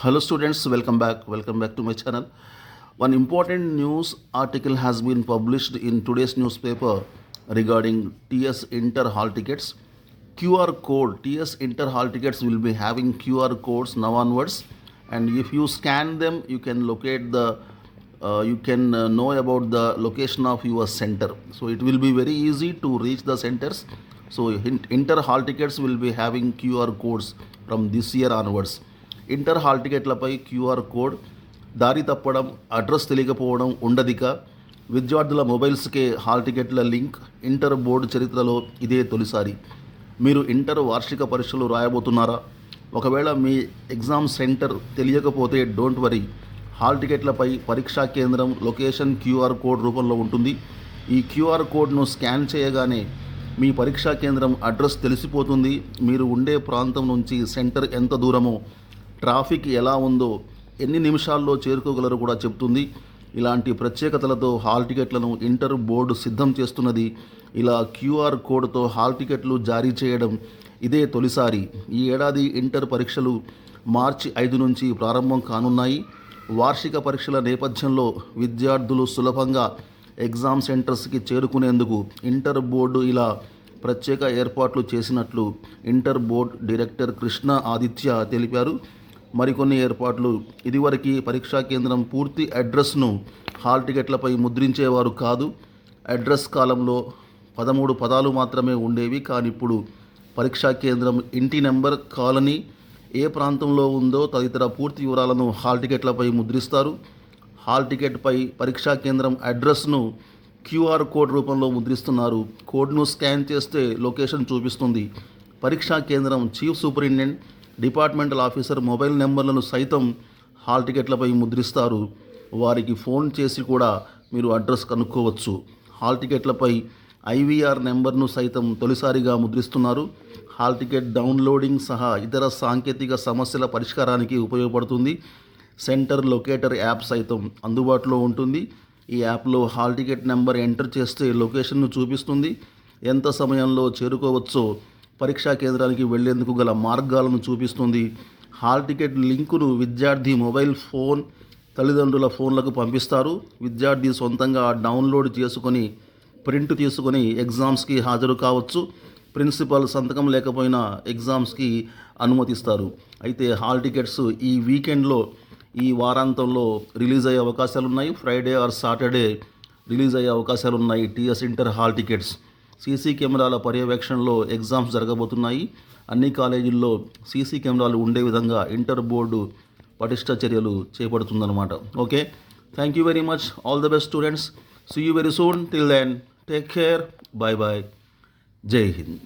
Hello students, welcome back to my channel. One important news article has been published in today's newspaper regarding TS Inter Hall tickets. QR code, TS Inter Hall tickets will be having QR codes now onwards, and if you scan them you can locate the you can know about the location of your center. So it will be very easy to reach the centers. So Inter Hall tickets will be having QR codes from this year onwards. Inter hall టికెట్లపై QR code, దారి తప్పడం, address తెలియకపోవడం ఉండదిక. విద్యార్థుల మొబైల్స్కే hall టికెట్ల link inter board చరిత్రలో ఇదే తొలిసారి. మీరు ఇంటర్ వార్షిక పరీక్షలు రాయబోతున్నారా? ఒకవేళ మీ ఎగ్జామ్ సెంటర్ తెలియకపోతే డోంట్ వరీ, హాల్ టికెట్లపై పరీక్షా కేంద్రం లొకేషన్ క్యూఆర్ కోడ్ రూపంలో ఉంటుంది. ఈ క్యూఆర్ కోడ్ను స్కాన్ చేయగానే మీ పరీక్షా కేంద్రం అడ్రస్ తెలిసిపోతుంది. మీరు ఉండే ప్రాంతం నుంచి సెంటర్ ఎంత దూరమో, ట్రాఫిక్ ఎలా ఉందో, ఎన్ని నిమిషాల్లో చేరుకోగలరో కూడా చెప్తుంది. ఇలాంటి ప్రత్యేకతలతో హాల్ టికెట్లను ఇంటర్ బోర్డు సిద్ధం చేస్తున్నది. ఇలా క్యూఆర్ కోడ్తో హాల్ టికెట్లు జారీ చేయడం ఇదే తొలిసారి. ఈ ఏడాది ఇంటర్ పరీక్షలు మార్చి 5 నుంచి ప్రారంభం కానున్నాయి. వార్షిక పరీక్షల నేపథ్యంలో విద్యార్థులు సులభంగా ఎగ్జామ్ సెంటర్స్కి చేరుకునేందుకు ఇంటర్ బోర్డు ఇలా ప్రత్యేక ఏర్పాట్లు చేసినట్లు inter board director Krishna Aditya తెలిపారు. మరికొన్ని ఏర్పాట్లు: ఇదివరకు పరీక్షా కేంద్రం పూర్తి అడ్రస్ను హాల్ టికెట్లపై ముద్రించేవారు కాదు. అడ్రస్ కాలంలో 13 పదాలు మాత్రమే ఉండేవి. కానీ ఇప్పుడు పరీక్షా కేంద్రం ఇంటి నెంబర్, కాలనీ, ఏ ప్రాంతంలో ఉందో తదితర పూర్తి వివరాలను హాల్ టికెట్లపై ముద్రిస్తారు. హాల్ టికెట్పై పరీక్షా కేంద్రం అడ్రస్ను క్యూఆర్ కోడ్ రూపంలో ముద్రిస్తున్నారు. కోడ్ను స్కాన్ చేస్తే లొకేషన్ చూపిస్తుంది. పరీక్షా కేంద్రం chief superintendent, departmental officer mobile నెంబర్లను సైతం హాల్ టికెట్లపై ముద్రిస్తారు. వారికి ఫోన్ చేసి కూడా మీరు అడ్రస్ కనుక్కోవచ్చు. హాల్ టికెట్లపై ఐవీఆర్ నెంబర్ను సైతం తొలిసారిగా ముద్రిస్తున్నారు. హాల్ టికెట్ డౌన్లోడింగ్ సహా ఇతర సాంకేతిక సమస్యల పరిష్కారానికి ఉపయోగపడుతుంది. సెంటర్ లొకేటర్ యాప్ సైతం అందుబాటులో ఉంటుంది. ఈ యాప్లో హాల్ టికెట్ నెంబర్ ఎంటర్ చేస్తే లొకేషన్ను చూపిస్తుంది. ఎంత సమయంలో చేరుకోవచ్చో, పరీక్షా కేంద్రానికి వెళ్లేందుకు గల మార్గాలను చూపిస్తుంది. హాల్ టికెట్ లింకును విద్యార్థి మొబైల్ ఫోన్, తల్లిదండ్రుల ఫోన్లకు పంపిస్తారు. విద్యార్థి సొంతంగా డౌన్లోడ్ చేసుకొని ప్రింట్ తీసుకొని ఎగ్జామ్స్కి హాజరు కావచ్చు. ప్రిన్సిపల్ సంతకం లేకపోయినా ఎగ్జామ్స్కి అనుమతిస్తారు. అయితే హాల్ టికెట్స్ ఈ వీకెండ్లో, ఈ వారాంతంలో రిలీజ్ అయ్యే అవకాశాలు ఉన్నాయి. ఫ్రైడే ఆర్ సాటర్డే రిలీజ్ అయ్యే అవకాశాలు ఉన్నాయి TS inter hall tickets. CC కెమెరాల పర్యవేక్షణలో ఎగ్జామ్స్ జరగబోతున్నాయి. అన్ని కాలేజీల్లో సీసీ కెమెరాలు ఉండే విధంగా ఇంటర్ బోర్డు పటిష్ట చర్యలు చేపడుతుందన్నమాట. Okay, thank you very much. All the best students. See you very soon. Till then, take care. Bye bye. జై హింద్.